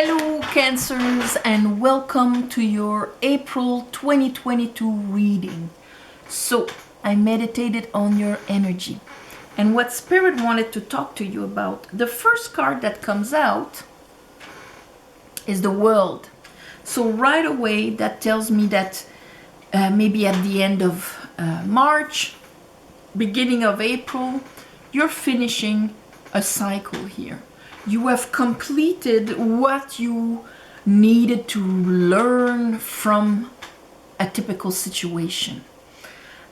Hello Cancers, and welcome to your April 2022 reading. So I meditated on your energy and what Spirit wanted to talk to you about. The first card that comes out is the World. So right away that tells me that maybe at the end of March, beginning of April, you're finishing a cycle here. You have completed what you needed to learn from a typical situation.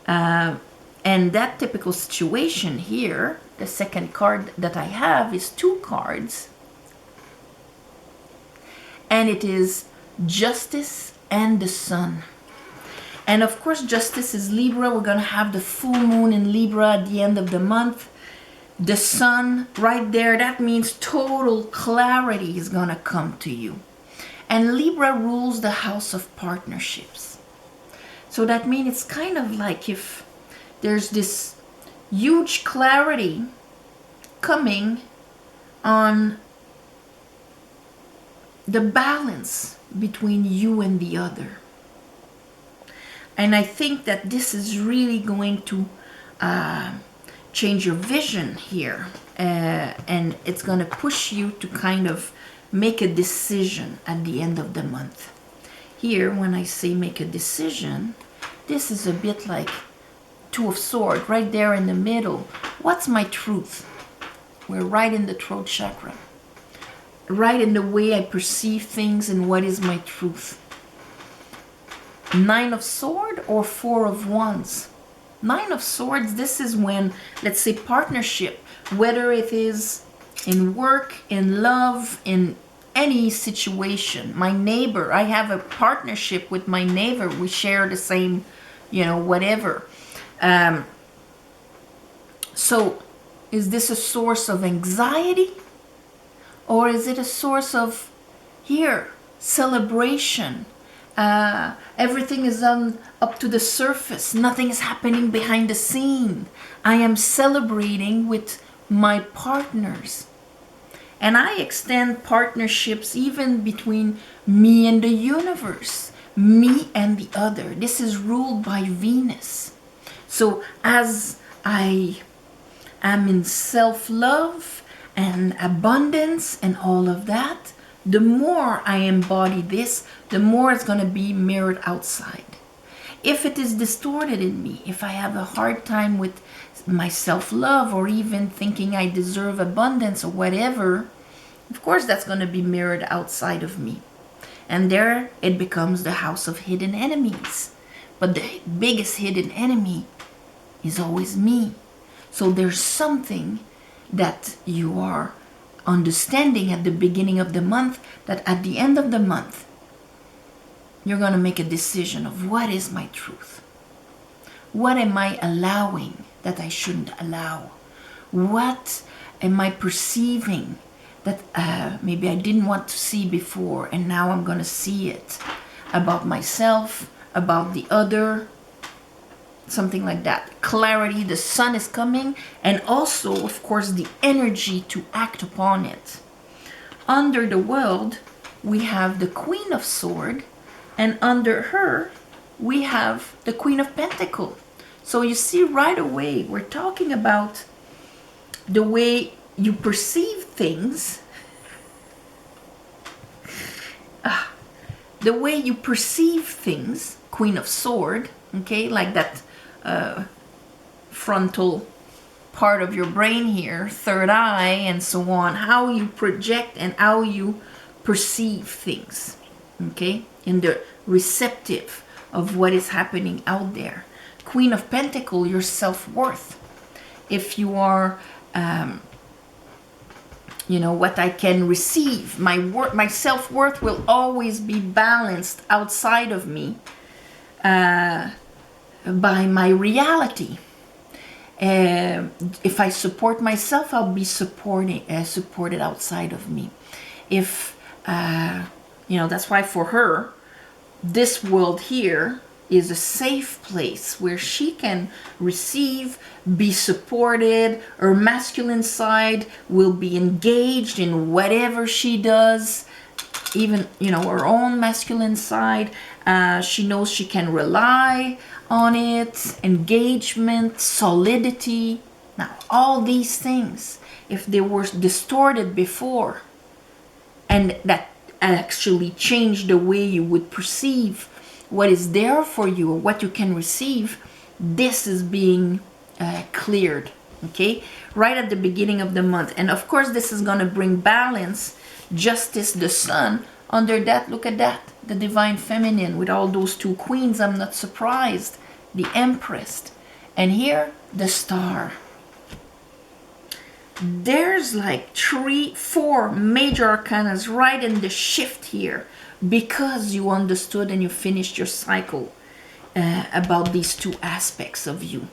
And that typical situation here, the second card that I have is two cards. And it is Justice and the Sun. And of course, Justice is Libra. We're going to have the full moon in Libra at the end of the month. The Sun right there, that means total clarity is going to come to you. And Libra rules the house of partnerships. So that means it's kind of like if there's this huge clarity coming on the balance between you and the other. And I think that this is really going to change your vision here, and it's going to push you to kind of make a decision at the end of the month. Here, when I say make a decision, this is a bit like Two of Swords right there in the middle. What's my truth? We're right in the throat chakra, right in the way I perceive things, and what is my truth. Nine of Swords or Four of Wands? Nine of Swords, this is when, let's say, partnership, whether it is in work, in love, in any situation. My neighbor, I have a partnership with my neighbor. We share the same, whatever. So is this a source of anxiety? Or is it a source of, here, celebration? Everything is up to the surface. Nothing is happening behind the scene. I am celebrating with my partners. And I extend partnerships even between me and the universe, me and the other. This is ruled by Venus. So as I am in self-love and abundance and all of that, the more I embody this, the more it's going to be mirrored outside. If it is distorted in me, if I have a hard time with my self-love or even thinking I deserve abundance or whatever, of course that's going to be mirrored outside of me. And there it becomes the house of hidden enemies. But the biggest hidden enemy is always me. So there's something that you are understanding at the beginning of the month, that at the end of the month you're going to make a decision of what is my truth. What am I allowing that I shouldn't allow? What am I perceiving that maybe I didn't want to see before, and now I'm going to see it about myself, about the other, something like that. Clarity, the Sun is coming, and also, of course, the energy to act upon it. Under the World, we have the Queen of Swords, and under her, we have the Queen of Pentacles. So you see right away, we're talking about the way you perceive things. The way you perceive things, Queen of Swords, okay, like that frontal part of your brain here, third eye and so on, how you project and how you perceive things, okay, in the receptive of what is happening out there. Queen of Pentacles, your self-worth. If you are, what I can receive, my self-worth will always be balanced outside of me by my reality. If I support myself, I'll be supported outside of me. If that's why for her, this world here is a safe place where she can receive, be supported. Her masculine side will be engaged in whatever she does. even, you know, her own masculine side. She knows she can rely on it, engagement, solidity. Now, all these things, if they were distorted before, and that actually changed the way you would perceive what is there for you or what you can receive, this is being cleared, okay, right at the beginning of the month. And of course, this is going to bring balance, justice, the sun. Under that, look at that, the divine feminine with all those two queens. I'm not surprised. The empress. And here, the star. There's like 3-4 major arcanas right in the shift here, because you understood and you finished your cycle about these two aspects of you.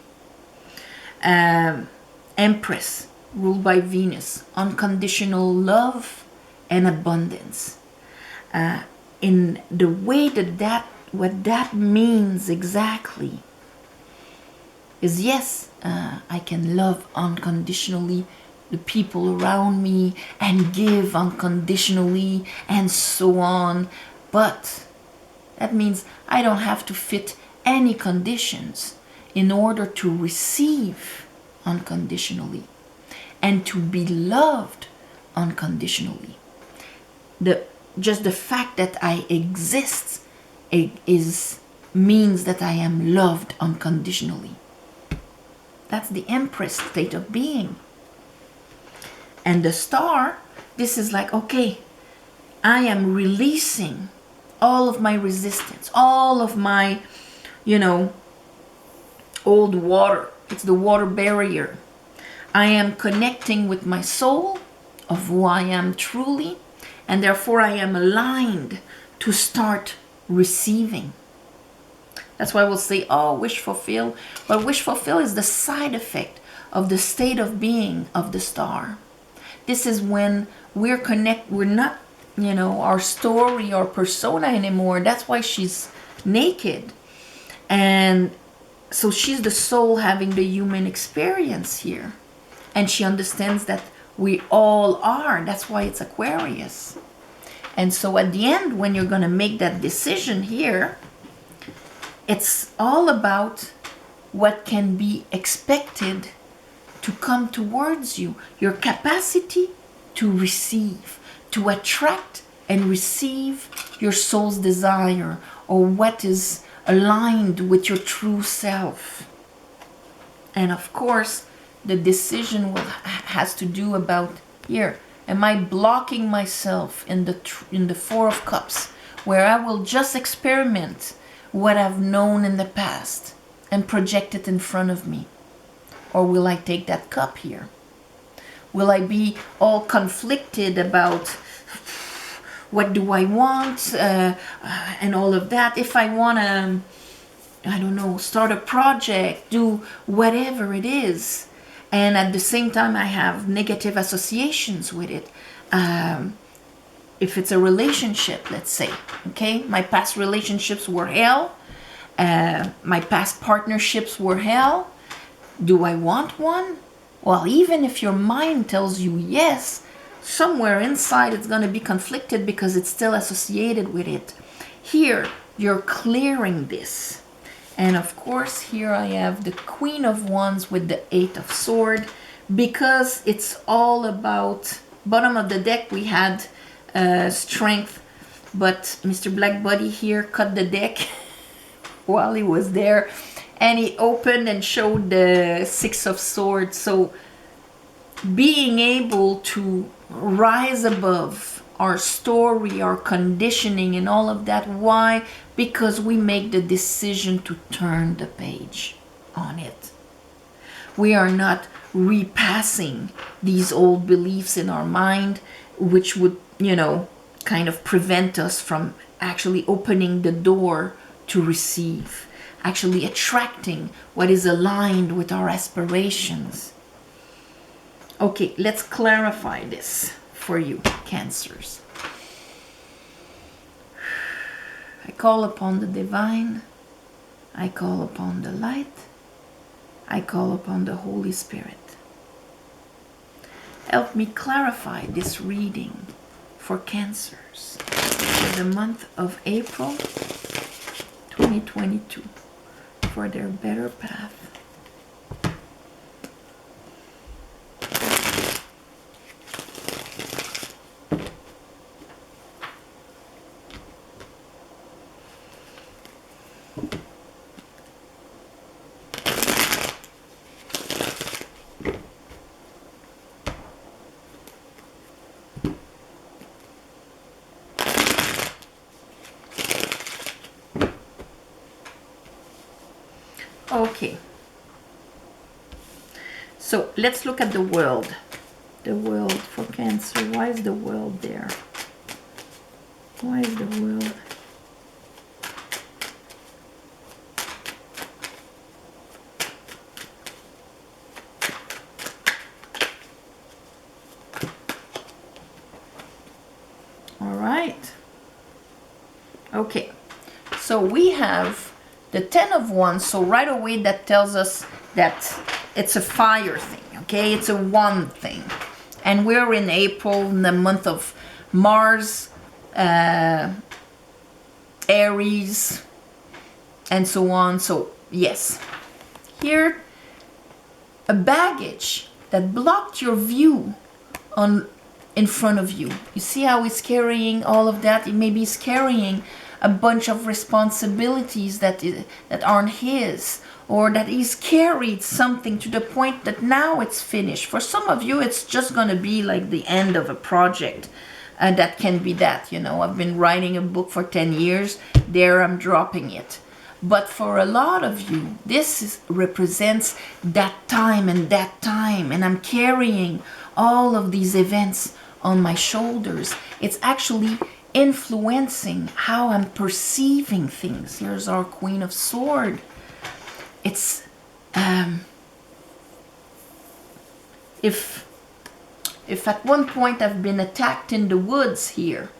Empress, ruled by Venus, unconditional love and abundance. In the way what that means exactly is, yes, I can love unconditionally the people around me and give unconditionally and so on, but that means I don't have to fit any conditions in order to receive unconditionally and to be loved unconditionally. Just the fact that I exist means that I am loved unconditionally. That's the Empress state of being. And the star, this is like, okay, I am releasing all of my resistance, all of my, old water. It's the water barrier. I am connecting with my soul of who I am truly, and therefore I am aligned to start receiving. That's why we'll say, oh, wish fulfill. But wish fulfill is the side effect of the state of being of the star. This is when we're not, our story or persona anymore. That's why she's naked. And so she's the soul having the human experience here. And she understands that we all are. That's why it's Aquarius. And so at the end, when you're going to make that decision here, it's all about what can be expected to come towards you. Your capacity to receive, to attract and receive your soul's desire, or what is aligned with your true self. And of course, the decision has to do about here. Am I blocking myself in the Four of Cups, where I will just experiment what I've known in the past and project it in front of me? Or will I take that cup here? Will I be all conflicted about what do I want and all of that? If I want to, start a project, do whatever it is, and at the same time I have negative associations with it. If it's a relationship, let's say, okay, my past relationships were hell. My past partnerships were hell. Do I want one? Well, even if your mind tells you yes, somewhere inside it's going to be conflicted because it's still associated with it. Here, you're clearing this. And of course, here I have the Queen of Wands with the Eight of Swords, because it's all about, bottom of the deck we had strength, but Mr. Black Buddy here cut the deck while he was there. And he opened and showed the Six of Swords. So being able to rise above our story, our conditioning and all of that. Why? Because we make the decision to turn the page on it. We are not repassing these old beliefs in our mind, which would, kind of prevent us from actually opening the door to receive, actually attracting what is aligned with our aspirations. Okay, let's clarify this for you, Cancers. I call upon the divine. I call upon the light. I call upon the Holy Spirit. Help me clarify this reading for Cancers for the month of April 2022 for their better path. Okay, so let's look at the world. The world for Cancer. Why is the world there? Why is the world? All right. Okay, so we have the Ten of Wands, so right away that tells us that it's a fire thing, okay? It's a one thing. And we're in April, in the month of Mars, Aries, and so on. So, yes. Here, a baggage that blocked your view in front of you. You see how he's carrying all of that? Maybe he's carrying a bunch of responsibilities that aren't his, or that he's carried something to the point that now it's finished. For some of you, it's just going to be like the end of a project. That can be that, you know, I've been writing a book for 10 years, there I'm dropping it. But for a lot of you, this represents that time, and I'm carrying all of these events on my shoulders. It's actually influencing how I'm perceiving things. Here's our Queen of Swords. It's if at one point I've been attacked in the woods here,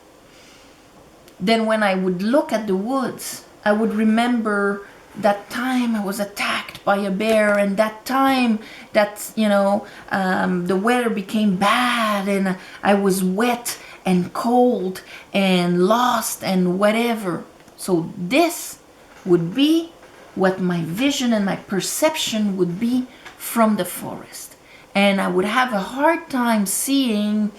then when I would look at the woods, I would remember that time I was attacked by a bear, and that time that, you know, the weather became bad and I was wet and cold and lost and whatever. So this would be what my vision and my perception would be from the forest. And I would have a hard time seeing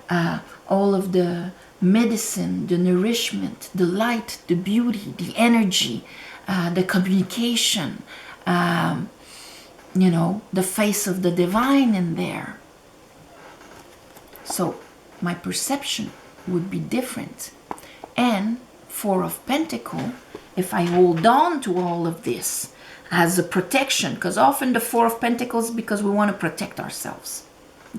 all of the medicine, the nourishment, the light, the beauty, the energy, the communication, you know, the face of the divine in there. So my perception would be different. And Four of Pentacles, if I hold on to all of this as a protection, because often the Four of Pentacles, because we want to protect ourselves.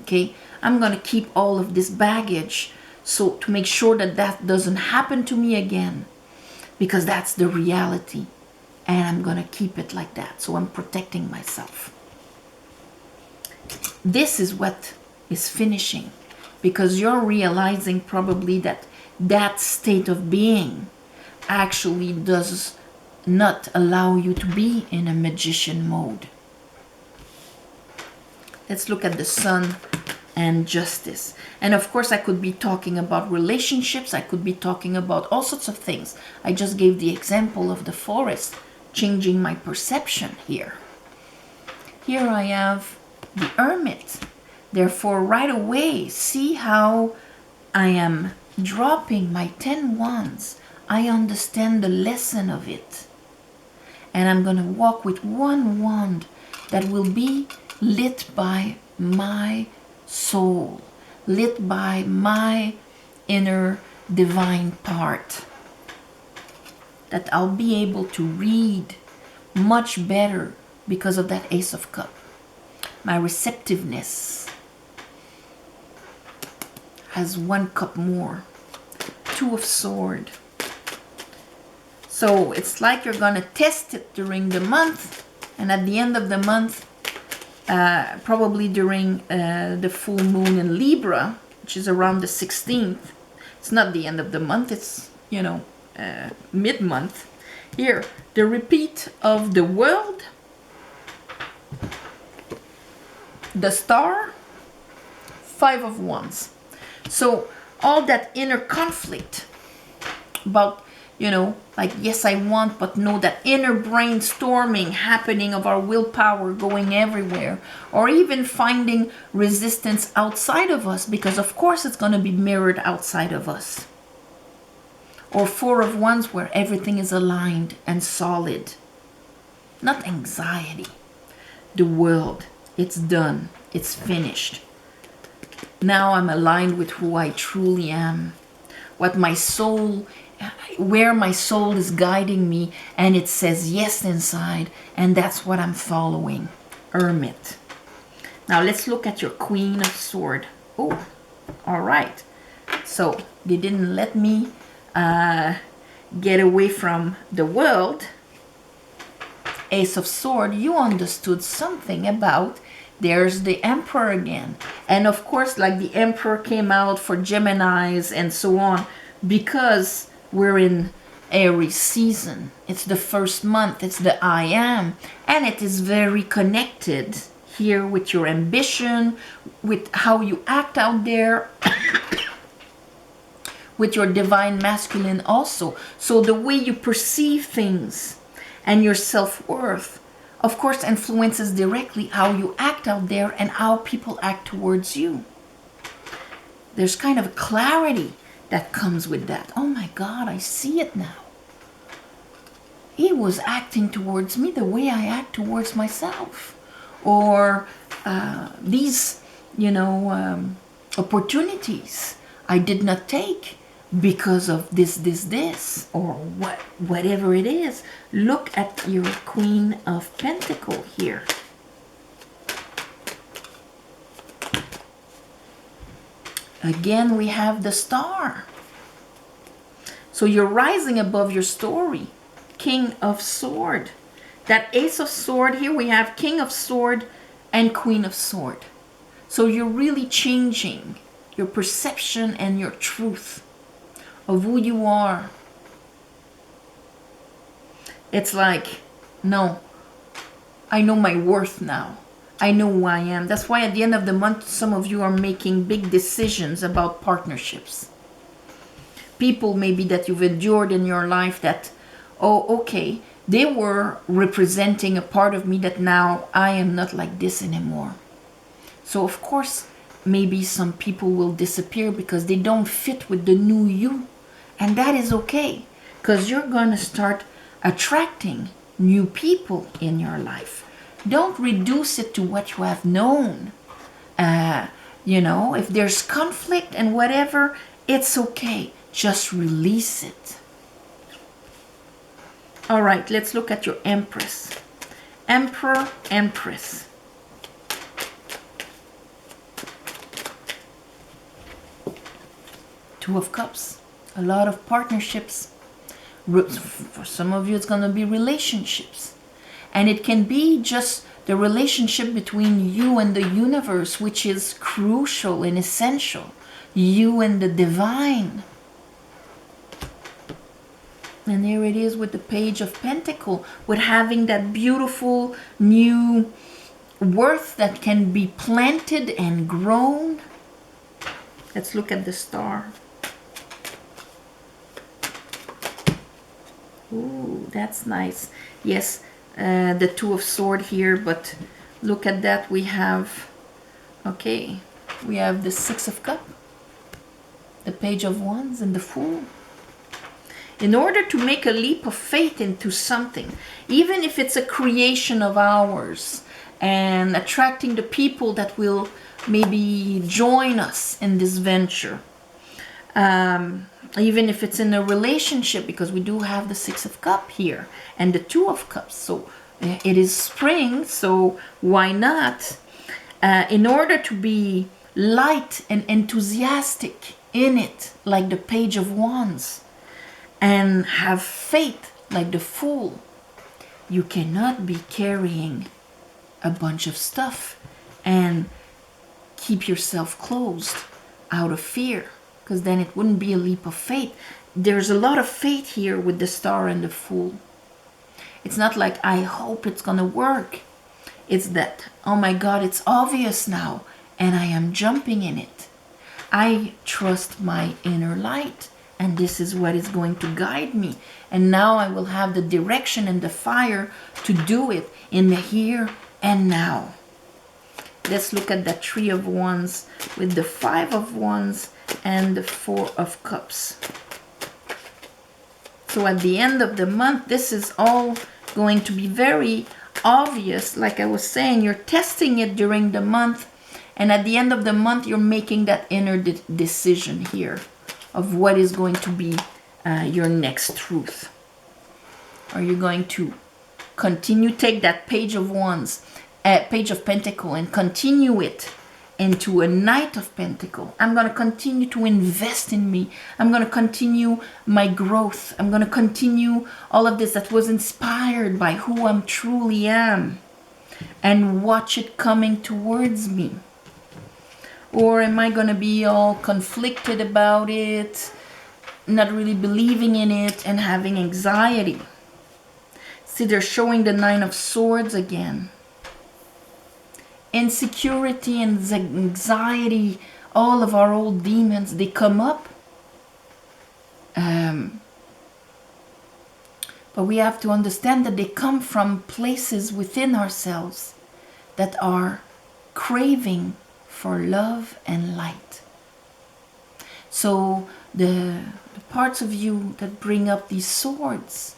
Okay, I'm going to keep all of this baggage so to make sure that that doesn't happen to me again, because that's the reality, and I'm going to keep it like that. So I'm protecting myself. This is what is finishing, because you're realizing probably that that state of being actually does not allow you to be in a magician mode. Let's look at the Sun and Justice. And of course I could be talking about relationships, I could be talking about all sorts of things. I just gave the example of the forest, changing my perception here. Here I have the Hermit. Therefore, right away, see how I am dropping my 10 wands. I understand the lesson of it. And I'm going to walk with one wand that will be lit by my soul, lit by my inner divine part, that I'll be able to read much better because of that Ace of Cups. My receptiveness has 1 cup more. Two of Swords. So it's like you're going to test it during the month, and at the end of the month, probably during the full moon in Libra, which is around the 16th. It's not the end of the month, it's, you know, mid-month. Here, the repeat of the World, the Star, 5 of Wands. So all that inner conflict about, you know, like, yes, I want, but no, that inner brainstorming happening of our willpower going everywhere, or even finding resistance outside of us, because of course it's going to be mirrored outside of us. Or Four of Wands, where everything is aligned and solid. Not anxiety. The world, it's done, it's finished. Now I'm aligned with who I truly am, what my soul, where my soul is guiding me, and it says yes inside, and that's what I'm following. Hermit. Now let's look at your Queen of Swords. Oh, all right. So they didn't let me get away from the world. Ace of Swords, you understood something about, there's the Emperor again. And of course, like, the Emperor came out for Geminis and so on, because we're in Aries season. It's the first month, it's the I am, and it is very connected here with your ambition, with how you act out there, with your divine masculine also. So the way you perceive things and your self-worth, of course, influences directly how you act out there and how people act towards you. There's kind of a clarity that comes with that. Oh my God, I see it now. He was acting towards me the way I act towards myself. Or these, you know, opportunities I did not take because of this, or whatever it is. Look at your Queen of Pentacles here. Again, we have the Star. So you're rising above your story. King of Sword. That Ace of Sword here, we have King of Sword and Queen of Sword. So you're really changing your perception and your truth of who you are. It's like, no, I know my worth now. I know who I am. That's why at the end of the month, some of you are making big decisions about partnerships. People maybe that you've endured in your life that, oh, okay, they were representing a part of me that now I am not like this anymore. So of course, maybe some people will disappear because they don't fit with the new you. And that is okay, because you're going to start attracting new people in your life. Don't reduce it to what you have known. You know, if there's conflict and whatever, it's okay. Just release it. All right, let's look at your Empress. Emperor, Empress. Two of Cups. A lot of partnerships. For some of you, it's going to be relationships. And it can be just the relationship between you and the universe, which is crucial and essential. You and the divine. And here it is with the Page of Pentacles, with having that beautiful new worth that can be planted and grown. Let's look at the Star. Ooh, that's nice. Yes, the Two of Swords here, but look at that. We have, okay, we have the Six of Cups, the Page of Wands, and the Fool. In order to make a leap of faith into something, even if it's a creation of ours, and attracting the people that will maybe join us in this venture, even if it's in a relationship, because we do have the Six of Cups here and the Two of Cups, so it is spring, so why not? In order to be light and enthusiastic in it, like the Page of Wands, and have faith like the Fool, you cannot be carrying a bunch of stuff and keep yourself closed out of fear, because then it wouldn't be a leap of faith. There's a lot of faith here with the Star and the Fool. It's not like, I hope it's gonna work. It's that, oh my God, it's obvious now, and I am jumping in it. I trust my inner light, and this is what is going to guide me. And now I will have the direction and the fire to do it in the here and now. Let's look at the Three of Wands with the Five of Wands and the Four of Cups. So at the end of the month, this is all going to be very obvious. Like I was saying, you're testing it during the month, and at the end of the month, you're making that inner decision here of what is going to be your next truth. Are you going to continue, take that Page of Wands, Page of Pentacle, and continue it into a Knight of Pentacle? I'm going to continue to invest in me. I'm going to continue my growth. I'm going to continue all of this that was inspired by who I truly am, and watch it coming towards me. Or am I going to be all conflicted about it, not really believing in it, and having anxiety? See, they're showing the Nine of Swords again. Insecurity and anxiety, all of our old demons, they come up. But we have to understand that they come from places within ourselves that are craving for love and light. So the parts of you that bring up these swords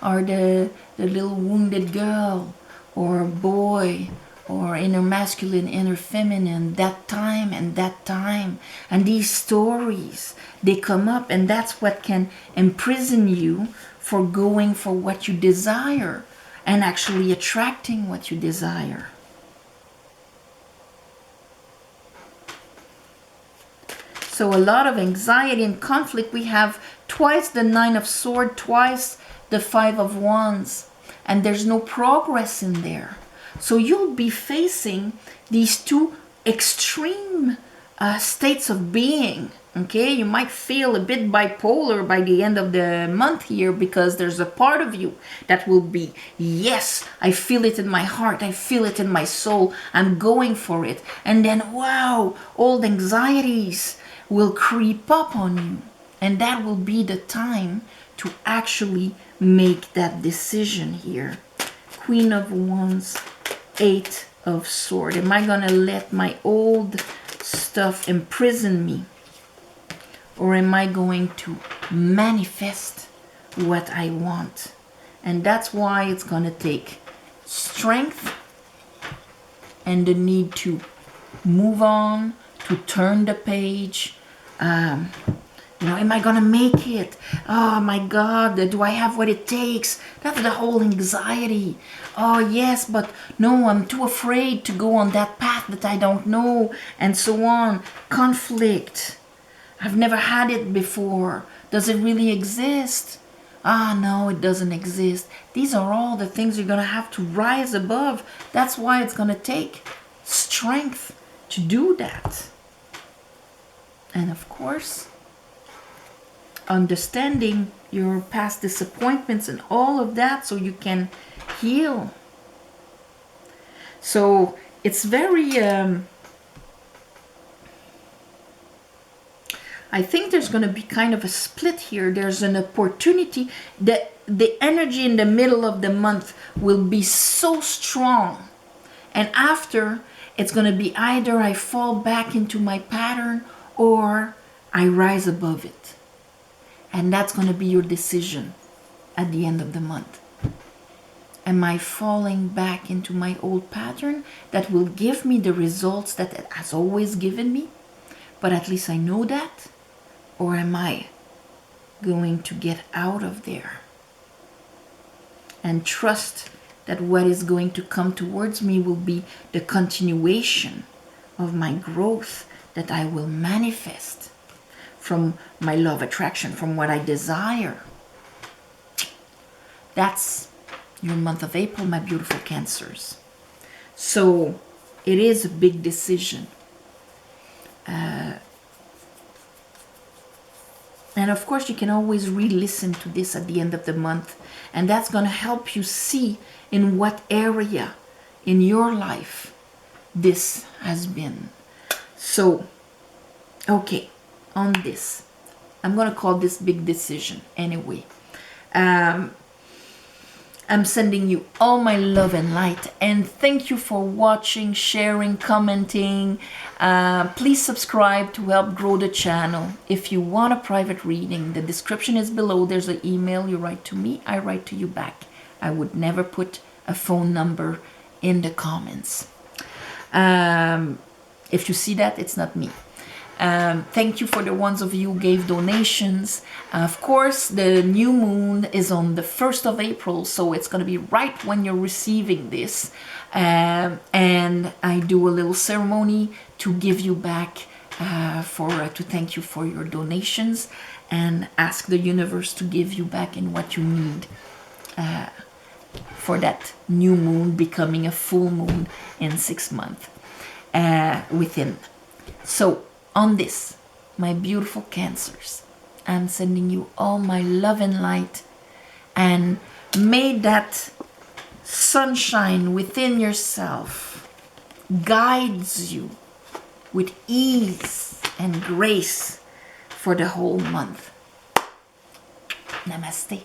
are the little wounded girl or boy, or inner masculine, inner feminine, that time and that time. And these stories, they come up, and that's what can imprison you for going for what you desire and actually attracting what you desire. So a lot of anxiety and conflict. We have twice the Nine of Swords, twice the Five of Wands, and there's no progress in there. So you'll be facing these two extreme states of being. Okay, you might feel a bit bipolar by the end of the month here, because there's a part of you that will be, yes, I feel it in my heart, I feel it in my soul, I'm going for it. And then, wow, old anxieties will creep up on you. And that will be the time to actually make that decision here. Queen of Wands, Eight of Swords. Am I going to let my old stuff imprison me? Or am I going to manifest what I want? And that's why it's going to take strength and the need to move on, to turn the page. Am I gonna make it? Oh my God, do I have what it takes? That's the whole anxiety. Oh yes, but no, I'm too afraid to go on that path that I don't know, and so on. Conflict. I've never had it before. Does it really exist? No, it doesn't exist. These are all the things you're gonna have to rise above. That's why it's gonna take strength to do that. And of course, understanding your past disappointments and all of that so you can heal. So it's very I think there's going to be kind of a split here. There's an opportunity that the energy in the middle of the month will be so strong, and after, it's going to be either I fall back into my pattern or I rise above it. And that's going to be your decision at the end of the month. Am I falling back into my old pattern that will give me the results that it has always given me, but at least I know that? Or am I going to get out of there and trust that what is going to come towards me will be the continuation of my growth that I will manifest from my love attraction, from what I desire? That's your month of April, my beautiful Cancers. So it is a big decision. And of course, you can always re-listen to this at the end of the month. And that's going to help you see in what area in your life this has been. So Okay, on this, I'm gonna call this big decision anyway. I'm sending you all my love and light, and thank you for watching, sharing, commenting. Please subscribe to help grow the channel. If you want a private reading, the description is below. There's an email. You write to me, I write to you back. I would never put a phone number in the comments. If you see that, it's not me. Thank you for the ones of you who gave donations. Of course, the new moon is on the 1st of April, so it's going to be right when you're receiving this. And I do a little ceremony to give you back, to thank you for your donations and ask the universe to give you back in what you need for that new moon becoming a full moon in 6 months within. So, on this, my beautiful Cancers, I'm sending you all my love and light, and may that sunshine within yourself guides you with ease and grace for the whole month. Namaste.